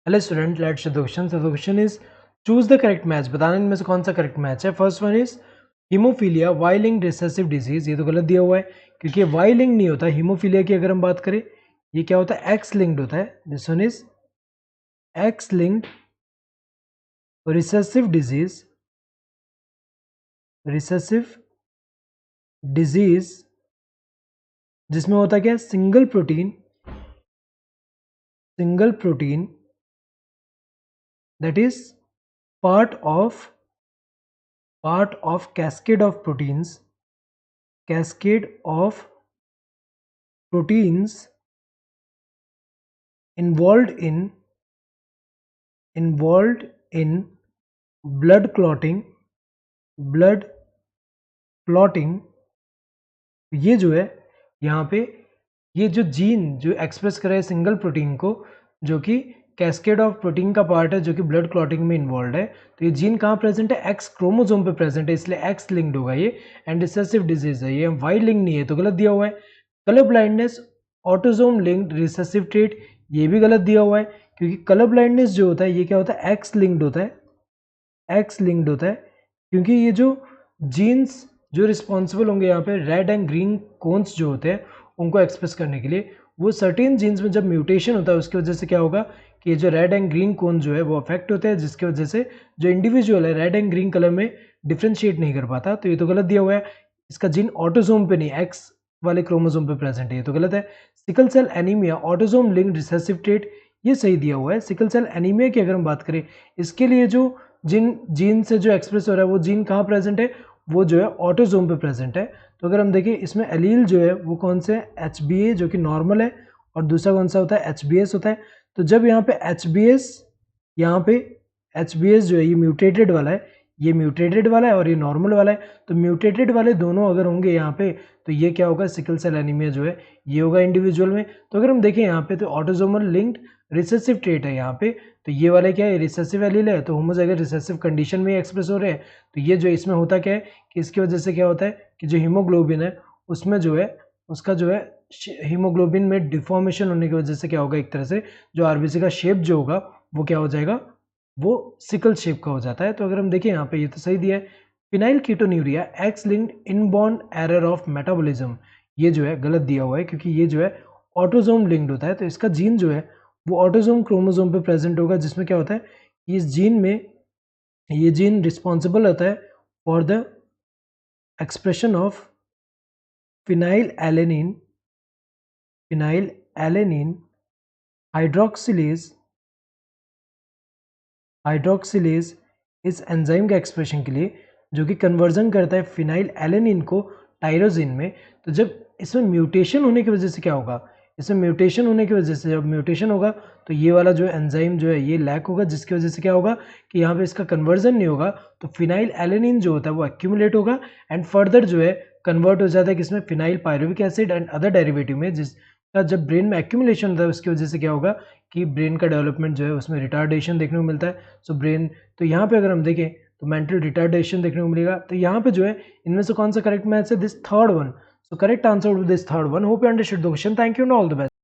Hello student, let's the question. So the question is choose the correct match. बताना इनमें से कौन सा करेक्ट मैच है। First one is haemophilia Y linked recessive disease. ये तो गलत दिया हुआ है क्योंकि वाई लिंक नहीं होता। हीमोफीलिया की अगर हम बात करें, ये क्या होता है, एक्स लिंक्ड होता है। This one is x linked recessive disease. Recessive disease जिसमें होता क्या है, single protein that is part of cascade of proteins involved in blood clotting ये जो है यहाँ पे, ये जो जीन जो एक्सप्रेस करे सिंगल प्रोटीन को, जो कि कैस्केड ऑफ प्रोटीन का पार्ट है, जो कि ब्लड क्लॉटिंग में इन्वॉल्व है, तो ये जीन कहाँ प्रेजेंट है, एक्स क्रोमोसोम पे प्रेजेंट है, इसलिए एक्स लिंक्ड होगा ये। एंड रिसेसिव डिजीज है ये, वाई लिंक नहीं है तो गलत दिया हुआ है। Colour blindness autosome linked recessive trait, ये भी गलत दिया हुआ है क्योंकि कलर ब्लाइंडनेस जो होता है ये क्या होता है, एक्स लिंक्ड होता है, क्योंकि ये जो जीन्स जो रिस्पॉन्सिबल होंगे यहाँ पे रेड एंड ग्रीन कोन्स जो होते हैं उनको एक्सप्रेस करने के लिए, वो सर्टेन जीन्स में जब म्यूटेशन होता है उसकी वजह से क्या होगा कि ये जो रेड एंड ग्रीन कोन जो है वो अफेक्ट होते हैं, जिसकी वजह से जो इंडिविजुअल है रेड एंड ग्रीन कलर में डिफ्रेंशिएट नहीं कर पाता। तो ये तो गलत दिया हुआ है। इसका जीन ऑटोसोम पे नहीं, एक्स वाले क्रोमोसोम पे प्रेजेंट है, ये तो गलत है। Sickle cell anaemia autosome linked recessive trait, ये सही दिया हुआ है। सिकल सेल एनीमिया की अगर हम बात करें, इसके लिए जो जिन जीन से जो एक्सप्रेस हो रहा है वो जीन कहाँ प्रेजेंट है, वो जो है ऑटोसोम पे प्रेजेंट है। तो अगर हम देखें इसमें एलील जो है वो कौन से है, HBA जो कि नॉर्मल है, और दूसरा कौन सा होता है, HBS होता है। तो जब यहाँ पे HBS जो है ये म्यूटेटेड वाला है, ये म्यूटेटेड वाला है और ये नॉर्मल वाला है, तो म्यूटेटेड वाले दोनों अगर होंगे यहाँ पे तो ये क्या होगा, सिकल सेल एनीमिया जो है ये होगा इंडिविजुअल में। तो अगर हम देखें यहाँ पे तो ऑटोसोमल लिंक्ड रिसेसिव ट्रेट है यहाँ पे, तो ये वाला क्या है, रिसेसिव एलील है, तो होमोजाइगस रिसेसिव कंडीशन में एक्सप्रेस हो रहे हैं। तो ये जो इसमें होता क्या है कि इसकी वजह से क्या होता है कि जो हीमोग्लोबिन है उसमें जो है उसका जो है हीमोग्लोबिन में डिफॉर्मेशन होने की वजह से क्या होगा, एक तरह से जो आरबीसी का शेप जो होगा वो क्या हो जाएगा, वो सिकल शेप का हो जाता है। तो अगर हम देखें यहाँ पे ये तो सही दिया है। Phenyl ketonuria x linked inborn error of metabolism, ये जो है गलत दिया हुआ है क्योंकि ये जो है ऑटोसोम लिंक्ड होता है। तो इसका जीन जो है वो ऑटोसोम क्रोमोसोम पे प्रेजेंट होगा, जिसमें क्या होता है, इस जीन में ये जीन रिस्पॉन्सिबल होता है for the expression of phenyl alanine hydroxylase इस एंजाइम के एक्सप्रेशन के लिए, जो कि कन्वर्जन करता है फिनाइल एलेनिन को टायरोसिन में। तो जब इसमें म्यूटेशन होने की वजह से क्या होगा, इसमें म्यूटेशन होने की वजह से जब म्यूटेशन होगा तो ये वाला जो एंजाइम जो है ये लैक होगा, जिसकी वजह से क्या होगा कि यहाँ पे इसका कन्वर्जन नहीं होगा, तो फिनाइल एलेनिन जो होता है वो एक्यूमुलेट होगा एंड फर्दर जो है कन्वर्ट हो जाता है किसमें, phenyl pyruvic acid and other derivative में, जिसका जब ब्रेन में एक्यूमुलेशन होता है उसकी वजह से क्या होगा कि ब्रेन का डेवलपमेंट जो है उसमें रिटार्डेशन देखने को मिलता है। सो ब्रेन, तो यहाँ पे अगर हम देखें तो मेंटल रिटार्डेशन देखने को मिलेगा। तो यहाँ पे जो है इनमें से कौन सा करेक्ट मैच है, this third one. So correct answer this third one. Hope you understood the question. Thank you and all the best.